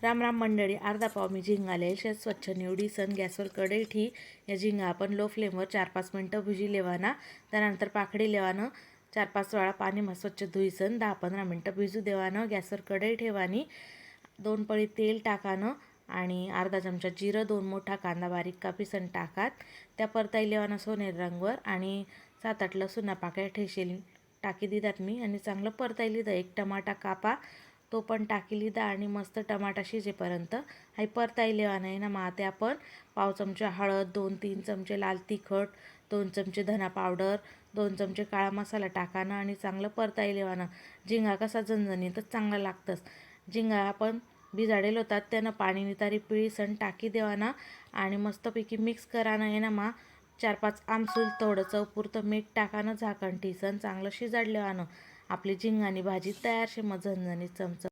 राम राम मंडळी, अर्धा पाव मी झिंगा लिहायला स्वच्छ निवडी सन गॅसवर कढई ठी. या झिंगा आपण लो फ्लेमवर 4-5 मिनटं भुजी लेवाना. त्यानंतर पाकडी लेवानं 4-5 वेळा पाणी मा स्वच्छ धुईसन 10-15 मिनटं भिजू देवानं. गॅसवर कढई ठेवानी, 2 पळी तेल टाकानं आणि अर्धा चमचा जिरं, 2 मोठा कांदा बारीक कापीसन टाकात. त्या परताई लेवानं सोनेरी रंगवर आणि 7-8 लसूणा पाकळ्या ठेशील टाकी दिदात मी आणि चांगलं परताई लिहिलं. 1 टमाटा कापा, तो पण टाकी लिहिदा आणि मस्त टमाटा शिजेपर्यंत हाई परताई लेवानं आहे ना. मग आता आपण पाव चमचा हळद, 2-3 चमचे लाल तिखट, 2 चमचे धना पावडर, 2 चमचे काळा मसाला टाकानं आणि चांगलं परताई लेवानं. झिंगा कसा झणझणीतच चांगला लागतंच. झिंगा आपण भिजाडेल होतात त्यानं पाणी नितारी पिळीसन टाकी देवाना आणि मस्तपैकी मिक्स करानं आहे ना. मग 4-5 आमसूल थोडं चवपुरतं मीठ टाकानं झाकण ठेसन चांगलं शिजाडलेवानं. आपली झिंगानी भाजी तयार शे. मग झणझणीत चमचम